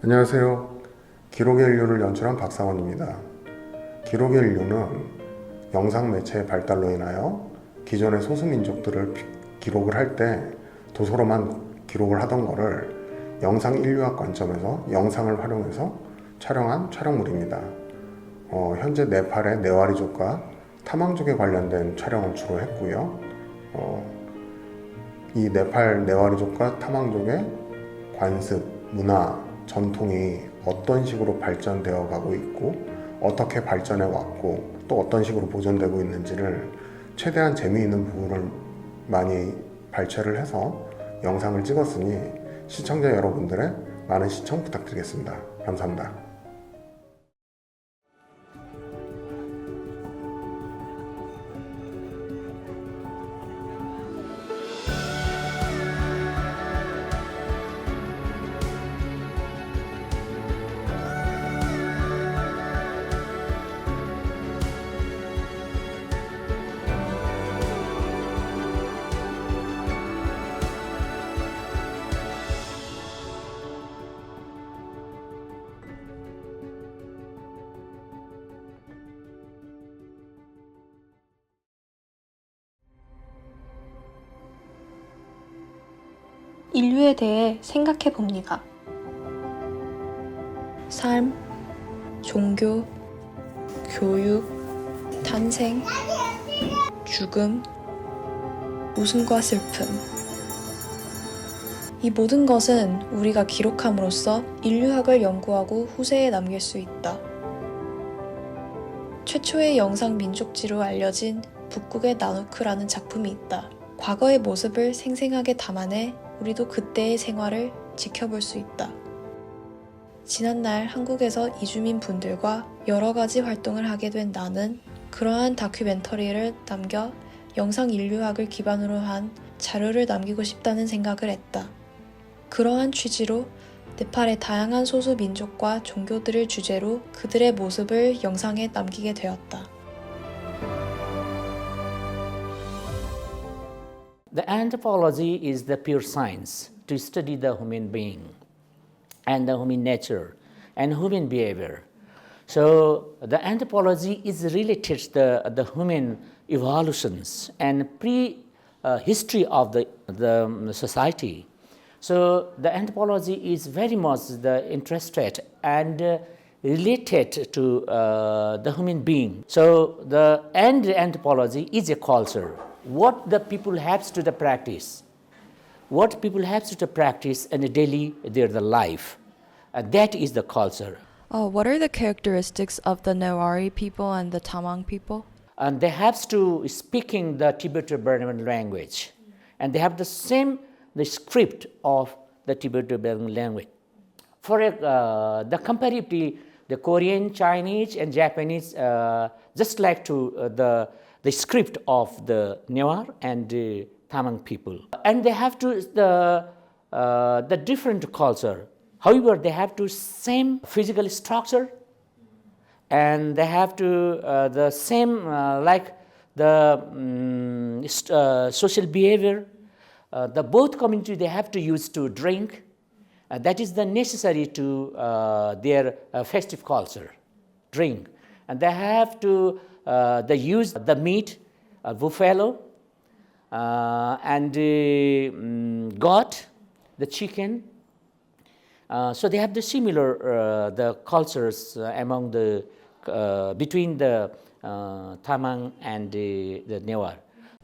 안녕하세요. 기록의 인류를 연출한 박상원입니다. 기록의 인류는 영상 매체의 발달로 인하여 기존의 소수민족들을 기록을 할 때 도서로만 기록을 하던 거를 영상 인류학 관점에서 영상을 활용해서 촬영한 촬영물입니다. 현재 네팔의 네와리족과 타망족에 관련된 촬영을 주로 했고요. 이 네팔 네와리족과 타망족의 관습, 문화, 전통이 어떤 식으로 발전되어 가고 있고 어떻게 발전해 왔고 또 어떤 식으로 보존되고 있는지를 최대한 재미있는 부분을 많이 발췌를 해서 영상을 찍었으니 시청자 여러분들의 많은 시청 부탁드리겠습니다. 감사합니다. 인류에 대해 생각해 봅니다. 삶, 종교, 교육, 탄생, 죽음, 웃음과 슬픔. 이 모든 것은 우리가 기록함으로써 인류학을 연구하고 후세에 남길 수 있다. 최초의 영상 민족지로 알려진 북극의 나누크라는 작품이 있다. 과거의 모습을 생생하게 담아내 우리도 그때의 생활을 지켜볼 수 있다. 지난날 한국에서 이주민 분들과 여러 가지 활동을 하게 된 나는 그러한 다큐멘터리를 남겨 영상 인류학을 기반으로 한 자료를 남기고 싶다는 생각을 했다. 그러한 취지로 네팔의 다양한 소수 민족과 종교들을 주제로 그들의 모습을 영상에 남기게 되었다. The anthropology is the pure science to study the human being and the human nature and human behavior. So the anthropology is related to the human evolutions and history of the society. So the anthropology is very much interested and related to the human being. So the anthropology is a culture. What the people have to practice, what people have to practice in a daily their life, that is the culture. What are the characteristics of the Newari people and the Tamang people? And they have to speaking the Tibeto-Burman language, and they have the script of the Tibeto-Burman language. For the comparatively, the Korean, Chinese, and Japanese just like to the script of the Newar and the Tamang people. And they have to the different culture. However, they have to same physical structure, and they have to the same like the social behavior. The both community they have to use to drink. That is the necessary to their festive culture, drink, and they have to they use the meat, buffalo, and goat, the chicken. So they have the similar the cultures among the between the Tamang and the Newar.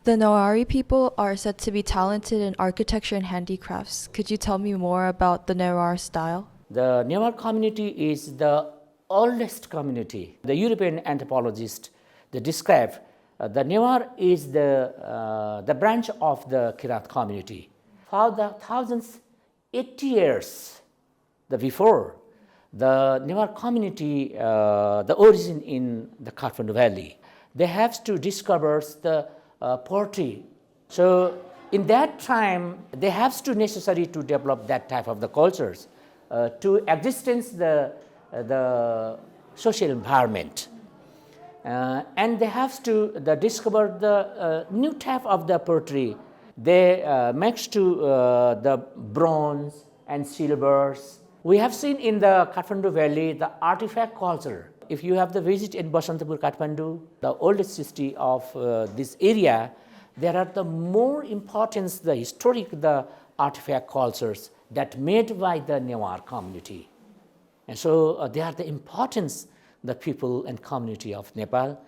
The Newari people are said to be talented in architecture and handicrafts. Could you tell me more about the Newar style? The Newar community is the oldest community. The European anthropologists they describe the Newar is the branch of the Kirat community. For the 80 years before, the Newar community, the origin in the Kathmandu Valley, they have to discover the pottery. So in that time, they have to necessary to develop that type of the cultures to existence the social environment. And they have to discover the new type of the pottery. They mix to the bronze and silvers We have seen in the Kathmandu Valley the artifact culture. If you have the visit in Basantapur, Kathmandu, the oldest city of this area, there are the more importance, the historic, the artifact cultures that made by the Newar community. And so they are the importance, the people and community of Nepal.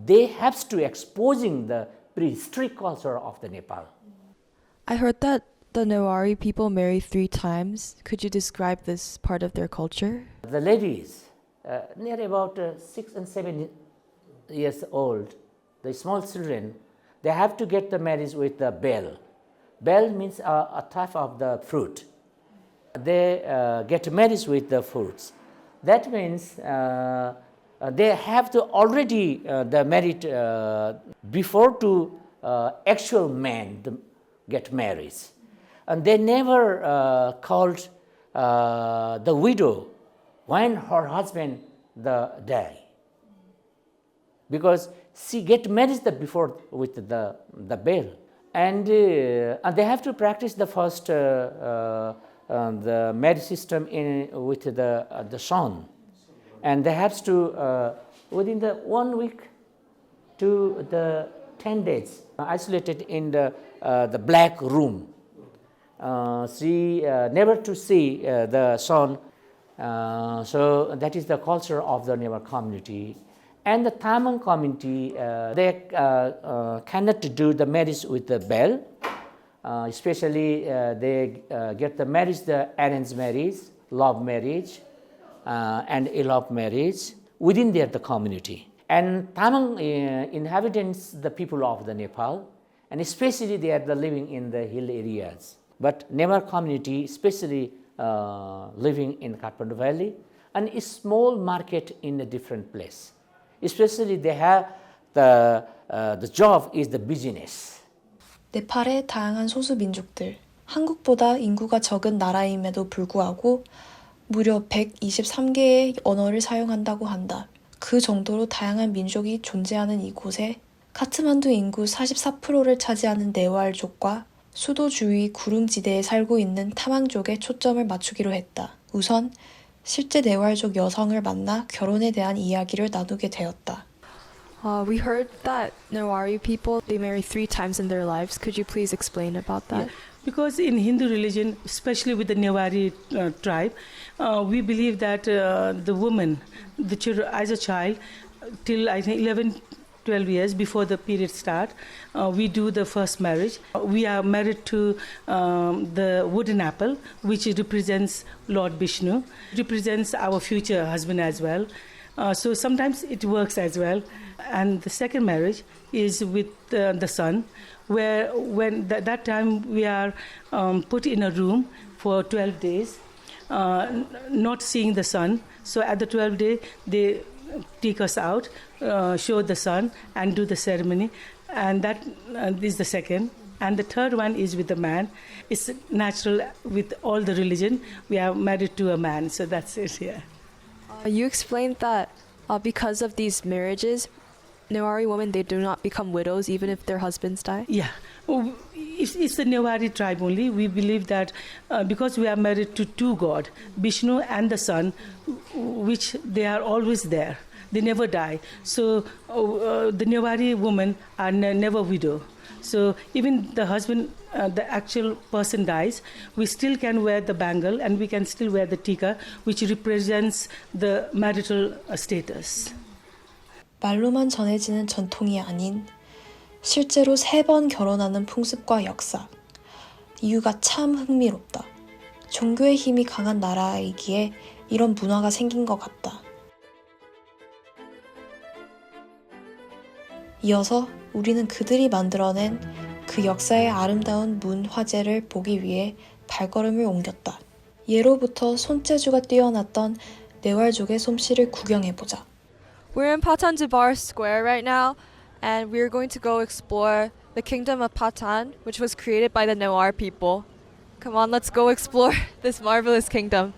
They have to exposing the prehistoric culture of the Nepal. I heard that the Newari people marry 3 times. Could you describe this part of their culture? The ladies, near about 6 and 7 years old, the small children, they have to get the marriage with the bell. Bell means a type of the fruit. They get married with the fruits. That means they have to already the married before to actual man get married. And they never called the widow when her husband die, because she get married before with the bell, and they have to practice the first the marriage system with the son, and they have to within the 1 week to the 10 days isolated in the black room. She never to see the son. So that is the culture of the Newar community. And the Tamang community, they cannot do the marriage with the bell. Especially they get the marriage, the arranged marriage, love marriage, and eloped marriage within the community. And Tamang inhabitants, the people of the Nepal, and especially they are living in the hill areas. But Newar community, especially living in Kathmandu Valley, and a small market in a different place. Especially they have the job is the business. 네팔의 다양한 소수 민족들, 한국보다 인구가 적은 나라임에도 불구하고 무려 123개의 언어를 사용한다고 한다. 그 정도로 다양한 민족이 존재하는 이곳에 카트만두 인구 44%를 차지하는 네왈족과 수도 주위 구릉지대에 살고 있는 타망족에 초점을 맞추기로 했다. 우선 실제 네왈족 여성을 만나 결혼에 대한 이야기를 나누게 되었다. We heard that Newari people, they marry 3 times in their lives. Could you please explain about that? Yeah. Because in Hindu religion, especially with the Newari tribe, we believe that the woman, as a child, till I think 11, 12 years before the period start, we do the first marriage. We are married to the wooden apple, which represents Lord Vishnu, represents our future husband as well. So sometimes it works as well. And the second marriage is with the son, where when that time we are put in a room for 12 days, not seeing the sun. So at the 12th day, they take us out, show the sun, and do the ceremony. And that is the second. And the third one is with the man. It's natural with all the religion. We are married to a man, so that's it, yeah. You explained that because of these marriages, Newari women, they do not become widows even if their husbands die? Yeah. It's the Newari tribe only. We believe that because we are married to 2 gods, Vishnu and the sun, which they are always there. They never die. So the Newari women are never widow. So even the husband, the actual person dies, we still can wear the bangle and we can still wear the tika, which represents the marital status. 말로만 전해지는 전통이 아닌 실제로 3번 결혼하는 풍습과 역사. 이유가 참 흥미롭다. 종교의 힘이 강한 나라이기에 이런 문화가 생긴 것 같다. 이어서 우리는 그들이 만들어낸 그 역사의 아름다운 문화재를 보기 위해 발걸음을 옮겼다. 예로부터 손재주가 뛰어났던 네왈족의 솜씨를 구경해보자. We're in Patan Dubar Square right now, and we're going to go explore the kingdom of Patan, which was created by the Newar people. Come on, let's go explore this marvelous kingdom.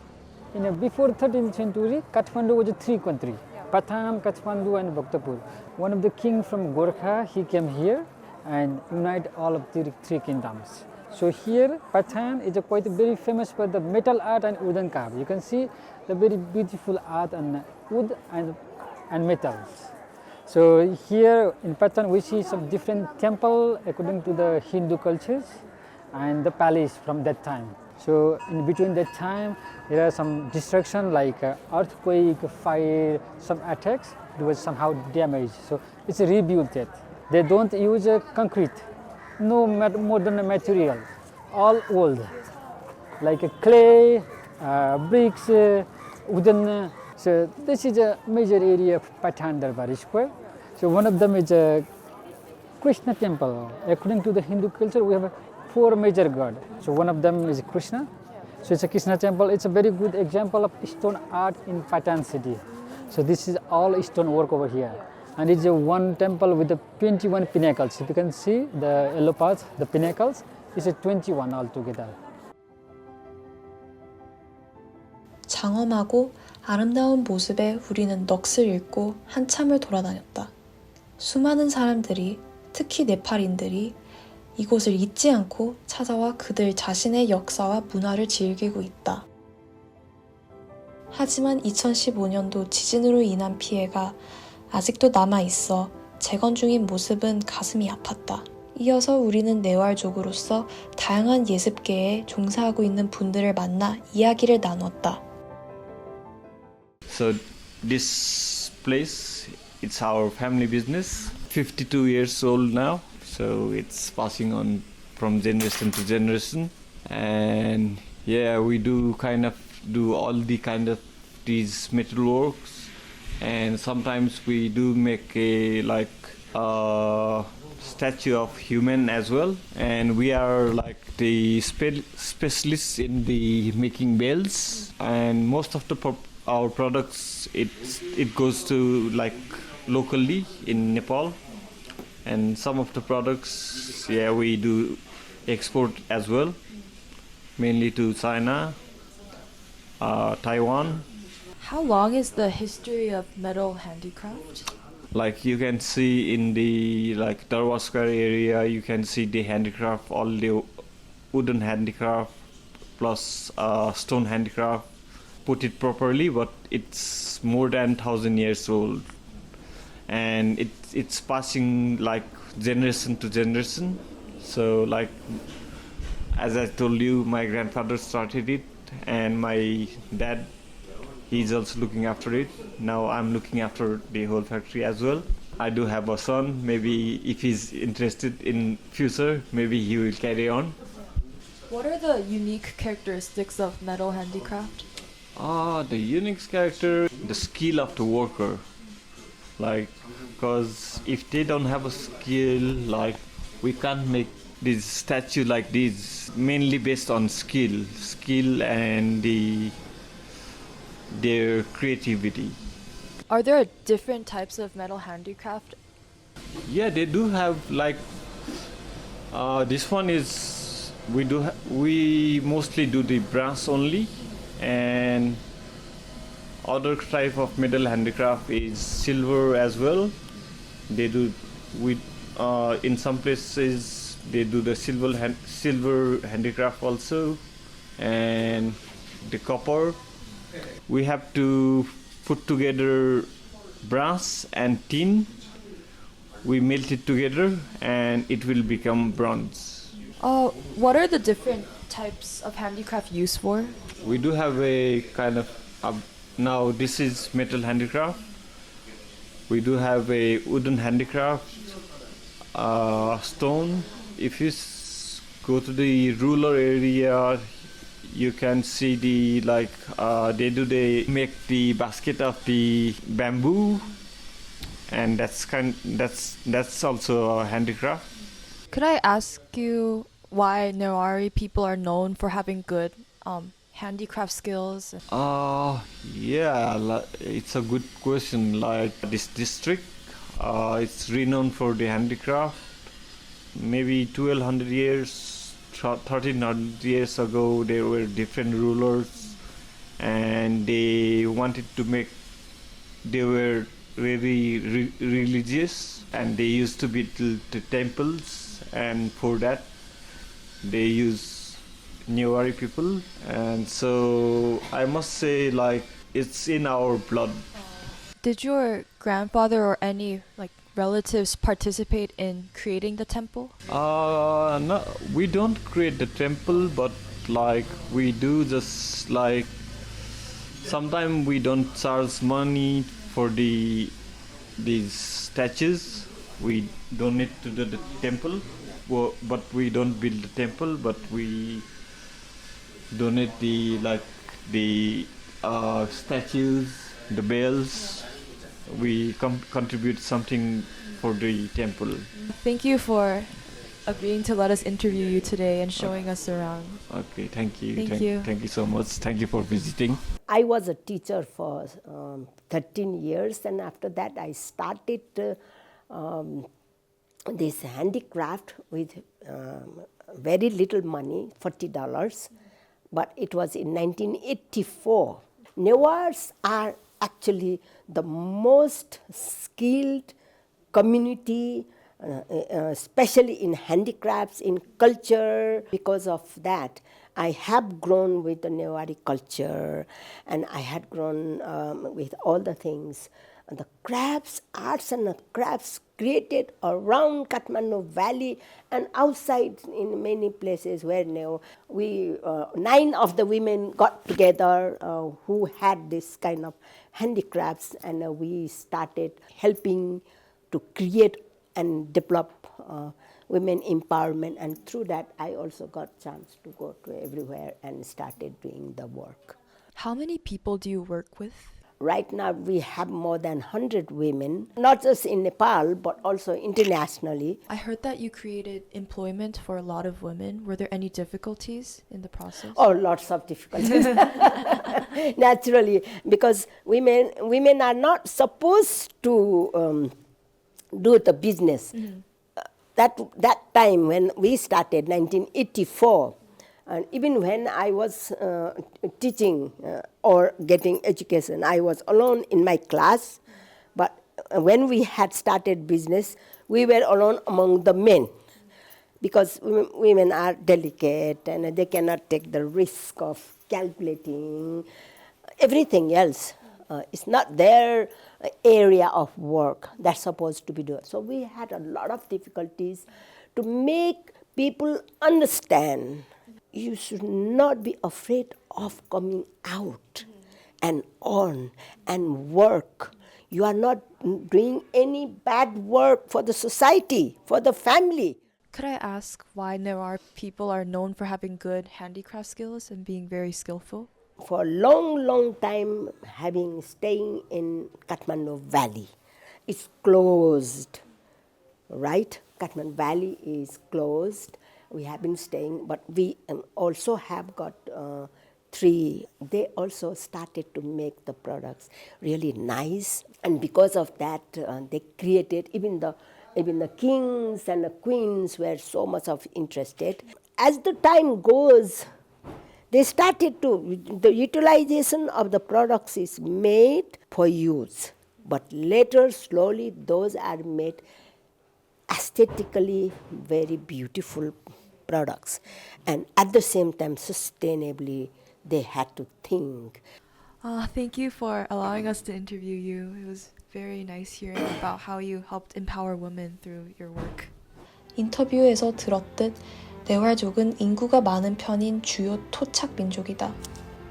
Before 13th century, Kathmandu was a 3 country. Pathan, Kathmandu and Bhaktapur. One of the king from Gorkha, he came here and unite all of the 3 kingdoms. So here, Pathan is quite very famous for the metal art and wooden carve. You can see the very beautiful art on wood and metals. So here in Pathan we see some different temple according to the Hindu cultures and the palace from that time. So in between that time there are some destruction like earthquake, fire, some attacks. It was somehow damaged. So it's rebuilt it. They don't use concrete, no modern material, all old, like clay, bricks, wooden. So this is a major area of Pathan Darbar Square. So one of them is a Krishna temple. According to the Hindu culture, we have 4 major gods. So one of them is Krishna. So it's a Krishna temple. It's a very good example of stone art in Pathan city. So this is all stone work over here. And it's a one temple with the 21 pinnacles. If you can see the yellow parts, the pinnacles, it's a 21 altogether. 장엄하고 아름다운 모습에 우리는 넋을 잃고 한참을 돌아다녔다. 수많은 사람들이, 특히 네팔인들이 이곳을 잊지 않고 찾아와 그들 자신의 역사와 문화를 즐기고 있다. 하지만 2015년도 지진으로 인한 피해가 아직도 남아있어 재건 중인 모습은 가슴이 아팠다. 이어서 우리는 네왈족으로서 다양한 예습계에 종사하고 있는 분들을 만나 이야기를 나누었다. So this place, it's our family business. 52 years old now, so it's passing on from generation to generation. And yeah, we do all the kind of these metal works, and sometimes we do make a statue of human as well. And we are like the specialists in the making bells, and most of our products it goes to like locally in Nepal, and some of the products we do export as well, mainly to China, Taiwan. How long is the history of metal handicraft? Like you can see in the like Darbar Square area, you can see the handicraft, all the wooden handicraft plus stone handicraft. Put it properly, but it's more than 1,000 years old, and it's passing like generation to generation. So like as I told you, my grandfather started it, and my dad, he's also looking after it. Now I'm looking after the whole factory as well. I do have a son. Maybe if he's interested in future, maybe he will carry on. What are the unique characteristics of metal handicraft? The unique character, the skill of the worker. Like, because if they don't have a skill, like we can't make this statue like this. Mainly based on skill and their creativity. Are there different types of metal handicraft? Yeah, they do have like this one is we mostly do the brass only, and other type of metal handicraft is silver as well. They do in some places they do the silver handicraft also, and the copper. We have to put together brass and tin. We melt it together and it will become bronze. What are the different types of handicraft used for? We do have a kind of now this is metal handicraft. We do have a wooden handicraft, stone. If you go to the rural area, you can see the they make the basket of the bamboo, and that's also a handicraft. Could I ask you why Newari people are known for having good handicraft skills? It's a good question. Like this district, it's renowned for the handicraft. Maybe 1,200 years, 1,300 years ago, there were different rulers, and they wanted to make. They were very religious, and they used to build the temples, and for that, they use Newari people, and so I must say like it's in our blood. Did your grandfather or any like relatives participate in creating the temple? No, we don't create the temple, but like we do just like sometimes we don't charge money for these statues. We donate to the temple, but we don't build the temple, but we donate the statues, the bells. We contribute something for the temple. Thank you for agreeing to let us interview you today and showing us around. Okay, thank you. Thank you. Thank you so much. Thank you for visiting. I was a teacher for 13 years, and after that I started this handicraft with very little money, $40, but it was in 1984. Newars are actually the most skilled community, especially in handicrafts, in culture. Because of that, I have grown with the Newari culture, and I had grown with all the things. The crafts, arts and crafts created around Kathmandu Valley and outside in many places where we 9 of the women got together who had this kind of handicrafts, and we started helping to create and develop women empowerment, and through that I also got chance to go to everywhere and started doing the work. How many people do you work with? Right now we have more than 100 women, not just in Nepal but also internationally. I heard that you created employment for a lot of women. Were there any difficulties in the process? Oh, lots of difficulties. Naturally, because women are not supposed to do the business. Mm-hmm. That time when we started, 1984, and even when I was teaching or getting education, I was alone in my class. But when we had started business, we were alone among the men, because women are delicate and they cannot take the risk of calculating everything else. It's not their area of work that's supposed to be done. So we had a lot of difficulties to make people understand you should not be afraid of coming out and on and work. You are not doing any bad work for the society, for the family. Could I ask why Newar people are known for having good handicraft skills and being very skillful? For a long, long time, staying in Kathmandu Valley. It's closed, right? Kathmandu Valley is closed. We have been staying, but we also have got 3. They also started to make the products really nice, and because of that, they created even the kings and the queens were so much of interested. As the time goes, they started the utilization of the products is made for use, but later slowly those are made aesthetically very beautiful products, and at the same time sustainably they had to think. Thank you for allowing us to interview you. It was very nice hearing about how you helped empower women through your work. 인터뷰에서 들었듯 네왈족은 인구가 많은 편인 주요 토착 민족이다.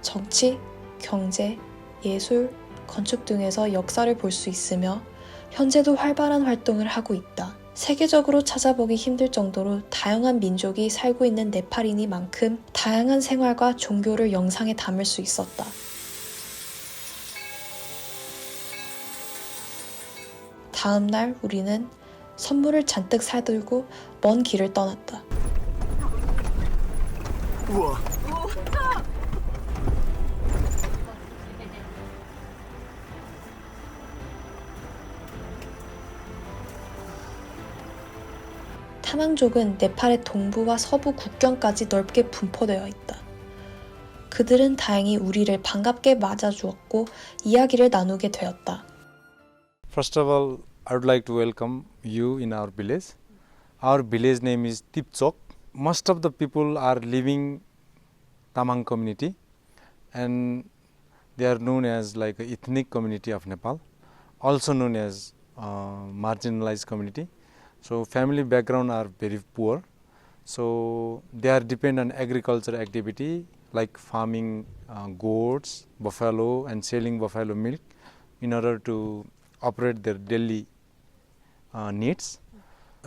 정치, 경제, 예술, 건축 등에서 역사를 볼 수 있으며 현재도 활발한 활동을 하고 있다. 세계적으로 찾아보기 힘들 정도로 다양한 민족이 살고 있는 네팔이니만큼 다양한 생활과 종교를 영상에 담을 수 있었다. 다음 날 우리는 선물을 잔뜩 사들고 먼 길을 떠났다. 우와. 타망족은 네팔의 동부와 서부 국경까지 넓게 분포되어 있다. 그들은 다행히 우리를 반갑게 맞아주었고 이야기를 나누게 되었다. First of all, I would like to welcome you in our village. Our village name is Tipchok. most of the people are living Tamang community, and they are known as like a ethnic community of Nepal, also known as marginalized community. So family background are very poor. So they are dependent on agriculture activity like farming goats, buffalo, and selling buffalo milk in order to operate their daily needs.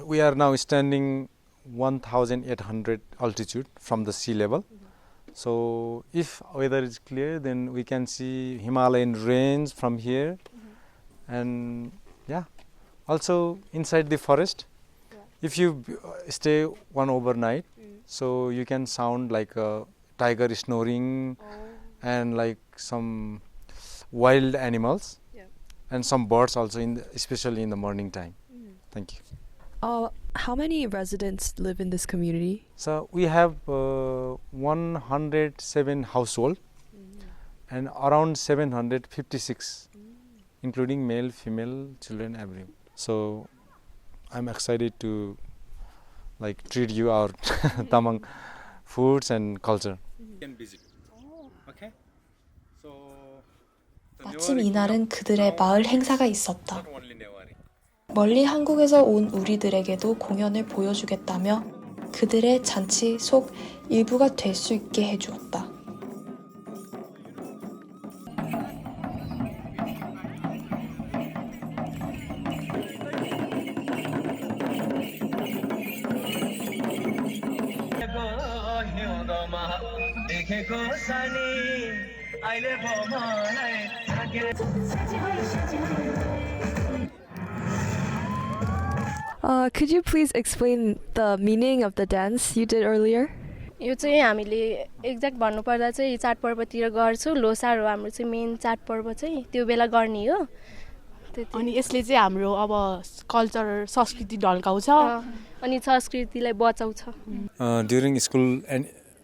We are now standing 1,800 altitude from the sea level. So if weather is clear, then we can see Himalayan range from here. And yeah, also inside the forest, if you stay one overnight, so you can sound like a tiger snoring and like some wild animals and some birds also, especially in the morning time. Thank you. How many residents live in this community? So we have 107 households and around 756, including male, female, children, everyone. So I'm excited to like treat you our Tamang foods and culture. 마침 이날은 그들의 마을 행사가 있었다. 멀리 한국에서 온 우리들에게도 공연을 보여주겠다며 그들의 잔치 속 일부가 될 수 있게 해주었다. Could you please explain the meaning of the dance you did earlier? यो चाहिँ हामीले exact भन्नुपर्दा चाहिँ चाडपर्वतिर गर्छौँ। लोसार हो हाम्रो चाहिँ main चाडपर्व चाहिँ, त्यो बेला गर्ने हो। अनि यसले चाहिँ हाम्रो अब कल्चर संस्कृति ढल्काउँछ अनि संस्कृतिलाई बचाउँछ। During school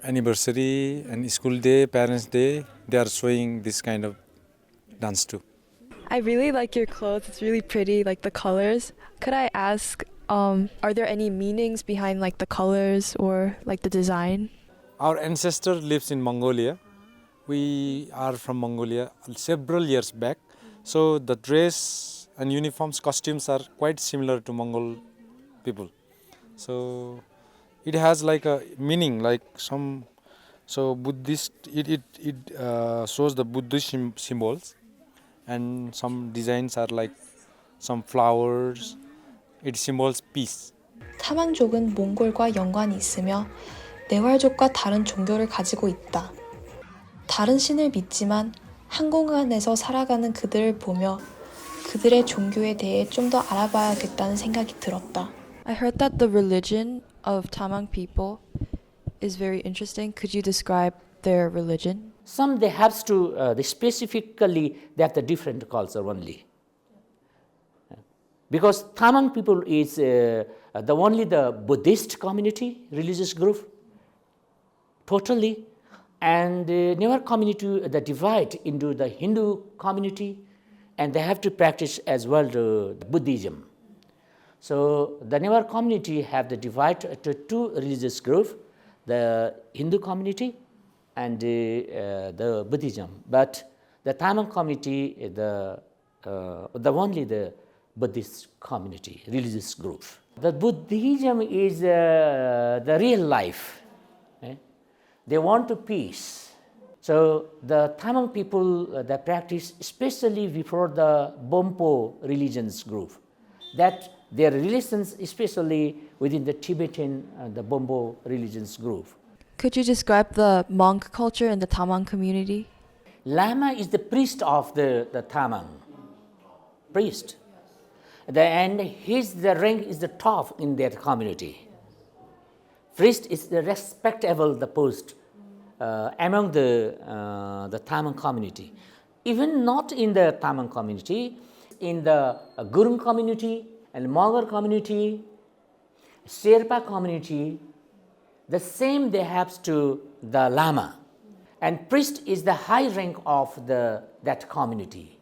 anniversary and school day, parents day, they are showing this kind of dance too. I really like your clothes. It's really pretty, like the colors. Could I ask, are there any meanings behind like the colors or like the design? Our ancestor lives in Mongolia. We are from Mongolia several years back. So the dress and uniforms, costumes are quite similar to Mongol people. So it has like a meaning, like some. So Buddhist, it shows the Buddhist symbols, and some designs are like some flowers. It symbols peace. 타망족은 몽골과 연관이 있으며 네왈족과 다른 종교를 가지고 있다. 다른 신을 믿지만 한 공간에서 살아가는 그들을 보며 그들의 종교에 대해 좀 더 알아봐야겠다는 생각이 들었다. I heard that the religion of Tamang people is very interesting. Could you describe their religion? Some they have to, they specifically, they have the different culture only. Because Tamang people is only the Buddhist community, religious group, totally. And the Newar community, they divide into the Hindu community, and they have to practice as well the Buddhism. So the Newar community have the divide to two religious groups, the Hindu community and the Buddhism. But the Tamang community, the only the Buddhist community, religious group. The Buddhism is the real life. They want to peace. So the Tamang people, they practice especially before the Bompo religions group. That their relations especially within the Tibetan and the Bompo religions group. Could you describe the monk culture in the Tamang community? Lama is the priest of the Tamang. Priest. And the rank is the top in their community. Priest is the respectable the post among the Tamang community. Even not in the Tamang community, in the Gurung community and Mongol community, Sherpa community, the same they have to the Lama. And priest is the high rank of that community.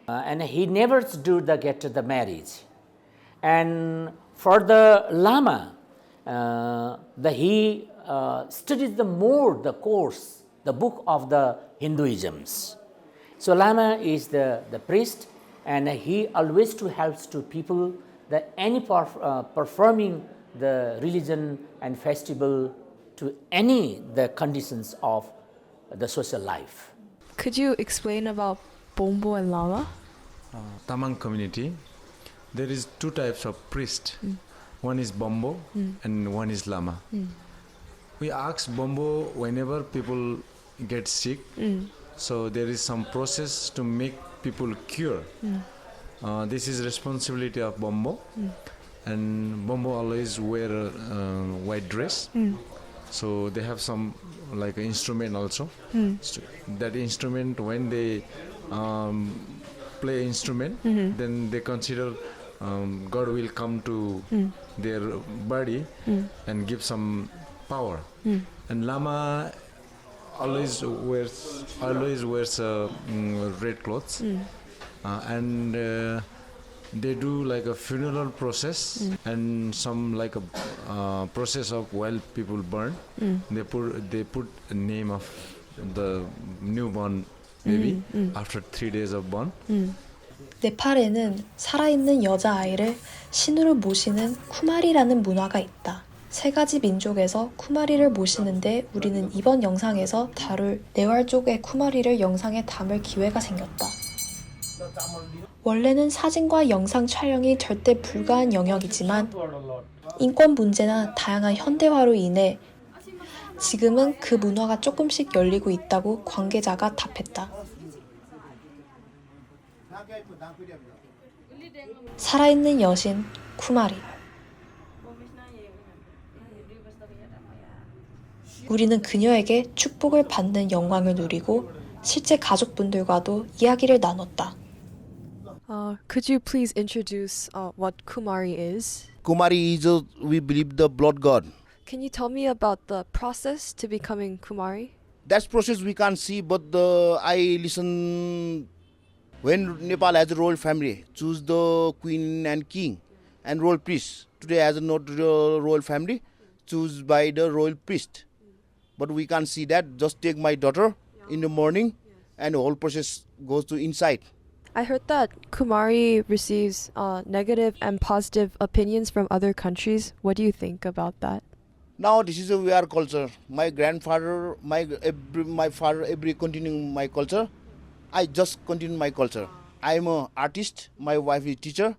And he never get to the marriage. And for the Lama, he studies the course, the book of the Hinduisms. So Lama is the priest, and he always to helps to people that any performing the religion and festival to any the conditions of the social life. Could you explain about Bombo and Lama? Tamang community, there is two types of priest. One is Bombo and one is Lama. We ask Bombo whenever people get sick, so there is some process to make people cure. This is responsibility of Bombo, and Bombo always wear white dress. So they have some like an instrument also. So that instrument, when they play instrument, then they consider God will come to their body and give some power. And Lama always wears red clothes, and they do like a funeral process and some like a process of while people burn. They put a name of the newborn baby after 3 days of born. 네팔에는 살아있는 여자아이를 신으로 모시는 쿠마리라는 문화가 있다. 세 가지 민족에서 쿠마리를 모시는데 우리는 이번 영상에서 다룰 네왈족의 쿠마리를 영상에 담을 기회가 생겼다. 원래는 사진과 영상 촬영이 절대 불가한 영역이지만 인권 문제나 다양한 현대화로 인해 지금은 그 문화가 조금씩 열리고 있다고 관계자가 답했다. 살아있는 여신 쿠마리. 우리는 그녀에게 축복을 받는 영광을 누리고 실제 가족분들과도 이야기를 나눴다. Could you please introduce what Kumari is? Kumari is, we believe, the blood god. Can you tell me about the process to becoming Kumari? That process we can't see, but I listen when Nepal has a royal family, choose the queen and king and royal priest. Today as a not royal family, choose by the royal priest. But we can't see that. Just take my daughter in the morning and the whole process goes to inside. I heard that Kumari receives negative and positive opinions from other countries. What do you think about that? Now this is a we are culture. My grandfather, my father, every continuing my culture. I just continue my culture. I am an artist. My wife is teacher.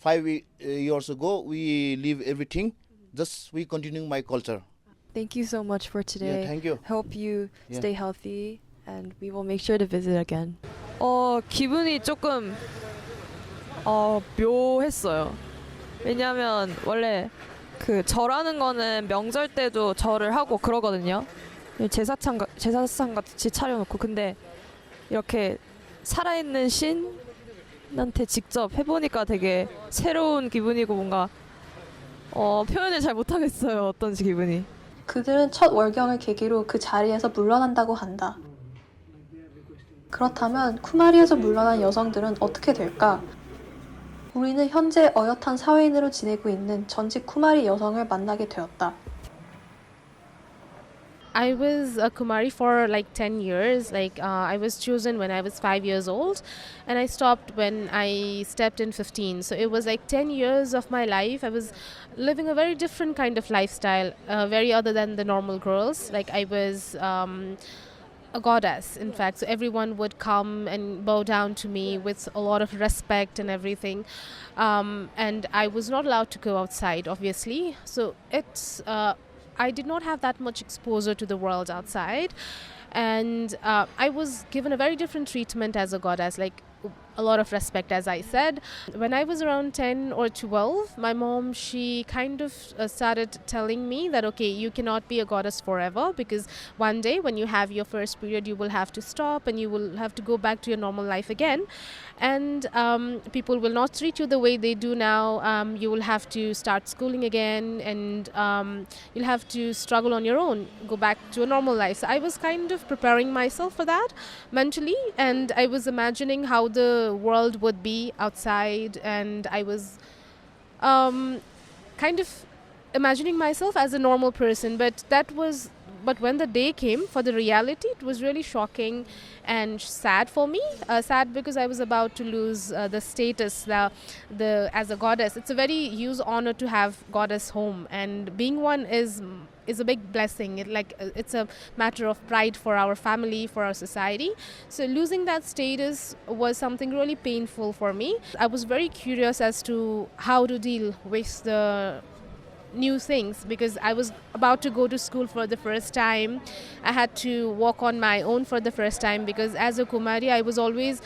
5 years ago we leave everything. Just we continue my culture. Thank you so much for today. Yeah, thank you. Hope you stay healthy, and we will make sure to visit again. 기분이 조금 묘했어요. 왜냐하면 원래 그 절하는 거는 명절 때도 절을 하고 그러거든요. 제사상 같이 차려놓고. 근데 이렇게 살아있는 신한테 직접 해보니까 되게 새로운 기분이고 뭔가 표현을 잘 못하겠어요. 어떤지 기분이. 그들은 첫 월경을 계기로 그 자리에서 물러난다고 한다. 그렇다면 쿠마리에서 물러난 여성들은 어떻게 될까? 우리는 현재 어엿한 사회인으로 지내고 있는 전직 쿠마리 여성을 만나게 되었다. I was a Kumari for like 10 years. I was chosen when I was 5 years old, and I stopped when I stepped in 15. So it was like 10 years of my life. I was living a very different kind of lifestyle, very other than the normal girls. Like I was a goddess, in fact. So everyone would come and bow down to me with a lot of respect and everything. And I was not allowed to go outside, obviously. So I did not have that much exposure to the world outside, and I was given a very different treatment as a goddess, like a lot of respect, as I said. When I was around 10 or 12, my mom, she kind of started telling me that, okay, you cannot be a goddess forever, because one day when you have your first period, you will have to stop and you will have to go back to your normal life again. And people will not treat you the way they do now. You will have to start schooling again, and you'll have to struggle on your own, go back to a normal life. So I was kind of preparing myself for that mentally, and I was imagining how the world would be outside, and I was kind of imagining myself as a normal person, but when the day came for the reality, it was really shocking and sad for me. Sad because I was about to lose the status as a goddess. It's a very huge honor to have goddess home, and being one is a big blessing. It's a matter of pride for our family, for our society. So losing that status was something really painful for me. I was very curious as to how to deal with the new things, because I was about to go to school for the first time. I had to walk on my own for the first time, because as a Kumari I was always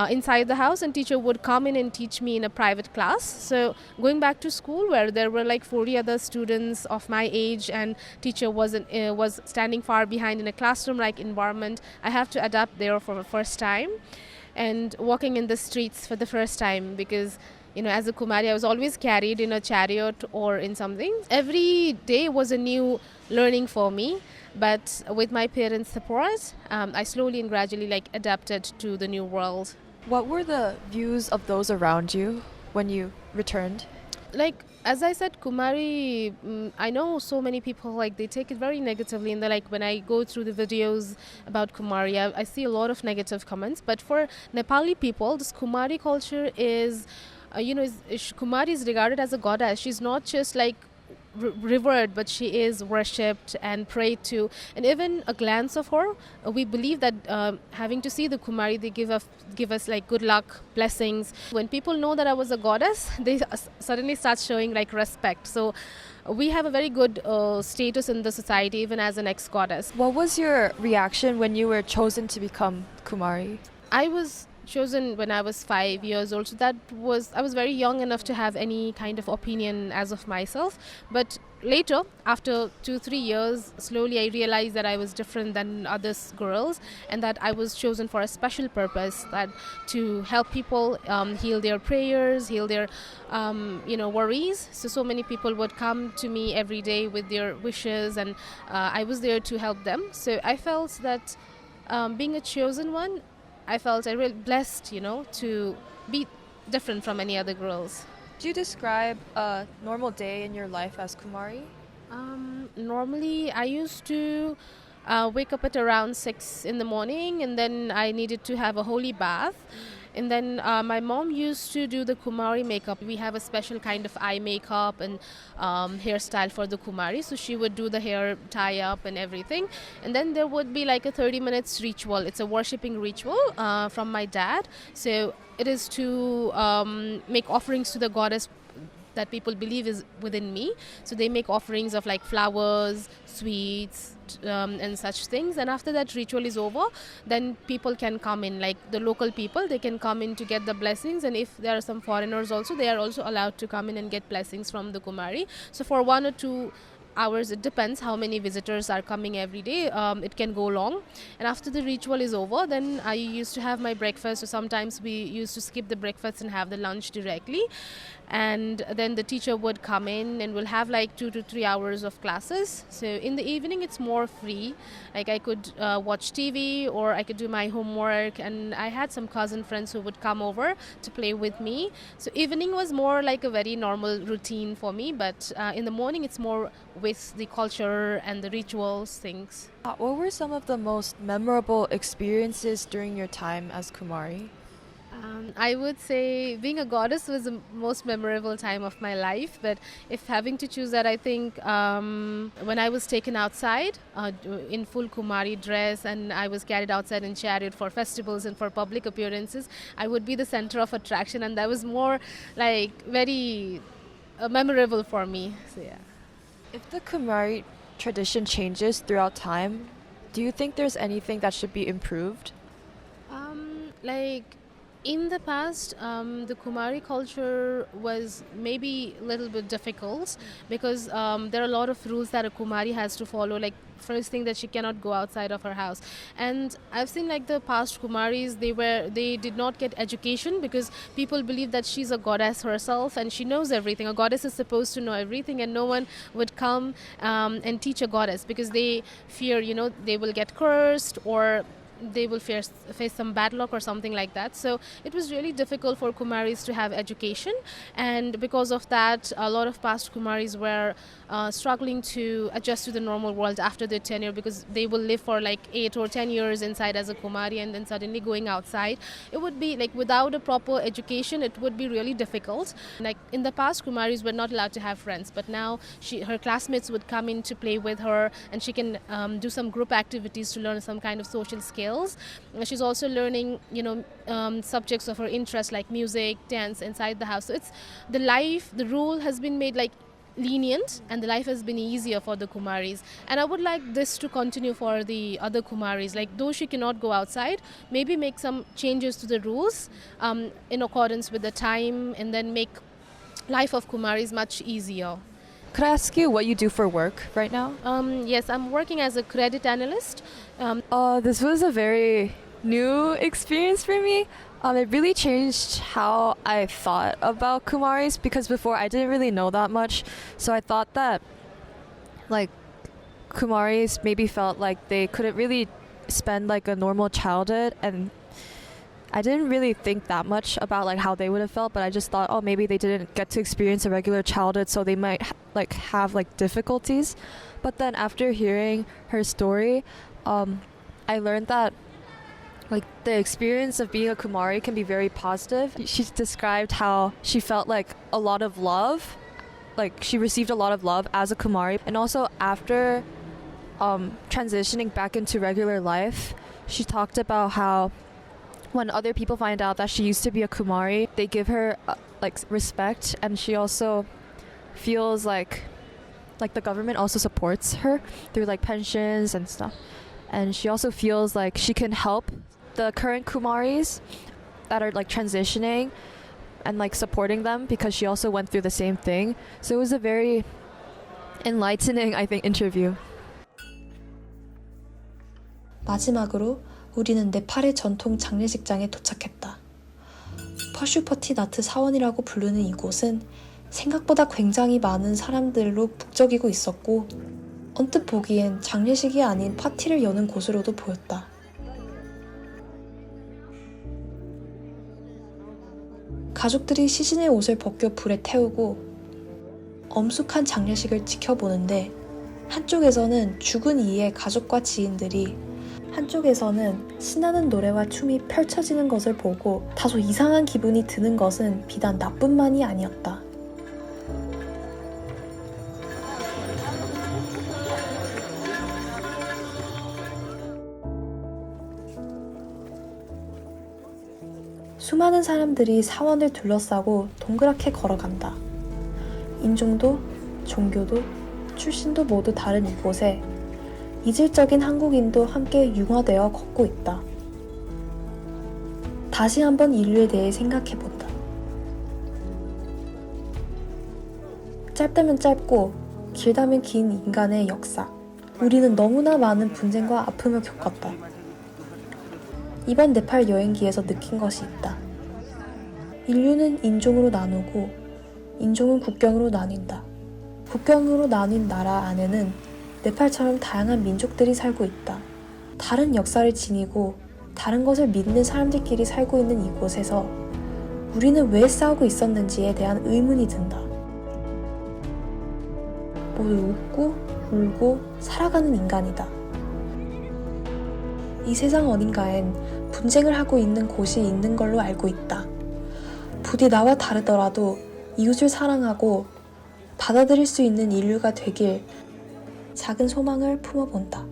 inside the house, and teacher would come in and teach me in a private class. So going back to school where there were like 40 other students of my age and teacher was standing far behind in a classroom like environment, I have to adapt there for the first time, and walking in the streets for the first time, because as a Kumari, I was always carried in a chariot or in something. Every day was a new learning for me, but with my parents' support, I slowly and gradually adapted to the new world. What were the views of those around you when you returned? As I said, Kumari, I know so many people they take it very negatively, and when I go through the videos about Kumari, I see a lot of negative comments. But for Nepali people, this Kumari culture is Kumari is regarded as a goddess. She's not just revered, but she is worshipped and prayed to. And even a glance of her, we believe that having to see the Kumari, they give us good luck, blessings. When people know that I was a goddess, they suddenly start showing respect. So we have a very good status in the society, even as an ex-goddess. What was your reaction when you were chosen to become Kumari? I was chosen when I was 5 years old, so I was very young enough to have any kind of opinion as of myself. But later, after 2-3 years, slowly I realized that I was different than other girls, and that I was chosen for a special purpose, that to help people heal their prayers, heal their worries. So many people would come to me every day with their wishes, and I was there to help them. So I felt that being a chosen one, I felt I really blessed, to be different from any other girls. Do you describe a normal day in your life as Kumari? Normally, I used to wake up at around 6 in the morning, and then I needed to have a holy bath. And then my mom used to do the Kumari makeup. We have a special kind of eye makeup and hairstyle for the Kumari. So she would do the hair tie up and everything. And then there would be a 30 minutes ritual. It's a worshipping ritual from my dad. So it is to make offerings to the goddess that people believe is within me. So they make offerings of flowers, sweets, and such things. And after that ritual is over, then people can come in, the local people, they can come in to get the blessings. And if there are some foreigners also, they are also allowed to come in and get blessings from the Kumari. So for 1 or 2 hours, it depends how many visitors are coming every day. It can go long. And after the ritual is over, then I used to have my breakfast, or sometimes we used to skip the breakfast and have the lunch directly. And then the teacher would come in and we'll have 2 to 3 hours of classes. So in the evening it's more free. I could watch TV, or I could do my homework, and I had some cousin friends who would come over to play with me. So evening was more a very normal routine for me, but in the morning it's more with the culture and the rituals, things. What were some of the most memorable experiences during your time as Kumari? I would say being a goddess was the most memorable time of my life, but if having to choose that, I think when I was taken outside in full Kumari dress, and I was carried outside in chariot for festivals and for public appearances, I would be the center of attraction, and that was more very memorable for me. So yeah. If the Kumari tradition changes throughout time, do you think there's anything that should be improved? In the past, the Kumari culture was maybe a little bit difficult, because there are a lot of rules that a Kumari has to follow. First thing, that she cannot go outside of her house. And I've seen the past Kumaris, they did not get education, because people believe that she's a goddess herself and she knows everything. A goddess is supposed to know everything, and no one would come and teach a goddess, because they fear, they will get cursed, or they will face some bad luck or something like that. So it was really difficult for Kumaris to have education, and because of that, a lot of past Kumaris were struggling to adjust to the normal world after their tenure, because they will live for like 8 or 10 years inside as a Kumari and then suddenly going outside. It would be like without a proper education, it would be really difficult. Like in the past, Kumaris were not allowed to have friends, but now her classmates would come in to play with her, and she can do some group activities to learn some kind of social skills. She's also learning, subjects of her interest like music, dance inside the house. So it's the rule has been made like lenient, and the life has been easier for the Kumaris. And I would like this to continue for the other Kumaris. Like, though she cannot go outside, maybe make some changes to the rules in accordance with the time, and then make life of Kumaris much easier. Could I ask you what you do for work right now? Yes, I'm working as a credit analyst. This was a very new experience for me. It really changed how I thought about Kumaris, because before I didn't really know that much. So I thought that like Kumaris maybe felt like they couldn't really spend like a normal childhood, and I didn't really think that much about like how they would have felt, but I just thought, oh, maybe they didn't get to experience a regular childhood, so they might have like difficulties. But then after hearing her story, I learned that like the experience of being a Kumari can be very positive. She described how she felt like a lot of love, like she received a lot of love as a Kumari, and also after transitioning back into regular life, she talked about how when other people find out that she used to be a Kumari, they give her like respect, and she also feels like the government also supports her through like pensions and stuff, and she also feels like she can help the current Kumaris that are like transitioning and like supporting them, because she also went through the same thing. So it was a very enlightening, I think, interview. 마지막으로 우리는 네팔의 전통 장례식장에 도착했다. 퍼슈퍼티나트 사원이라고 부르는 이곳은 생각보다 굉장히 많은 사람들로 북적이고 있었고, 언뜻 보기엔 장례식이 아닌 파티를 여는 곳으로도 보였다. 가족들이 시신의 옷을 벗겨 불에 태우고 엄숙한 장례식을 지켜보는데, 한쪽에서는 죽은 이의 가족과 지인들이, 한쪽에서는 신나는 노래와 춤이 펼쳐지는 것을 보고 다소 이상한 기분이 드는 것은 비단 나뿐만이 아니었다. 수많은 사람들이 사원을 둘러싸고 동그랗게 걸어간다. 인종도, 종교도, 출신도 모두 다른 이곳에 이질적인 한국인도 함께 융화되어 걷고 있다. 다시 한번 인류에 대해 생각해본다. 짧다면 짧고 길다면 긴 인간의 역사. 우리는 너무나 많은 분쟁과 아픔을 겪었다. 이번 네팔 여행기에서 느낀 것이 있다. 인류는 인종으로 나누고 인종은 국경으로 나뉜다. 국경으로 나뉜 나라 안에는 네팔처럼 다양한 민족들이 살고 있다. 다른 역사를 지니고 다른 것을 믿는 사람들끼리 살고 있는 이곳에서 우리는 왜 싸우고 있었는지에 대한 의문이 든다. 모두 웃고 울고 살아가는 인간이다. 이 세상 어딘가엔 분쟁을 하고 있는 곳이 있는 걸로 알고 있다. 부디 나와 다르더라도 이웃을 사랑하고 받아들일 수 있는 인류가 되길 작은 소망을 품어본다.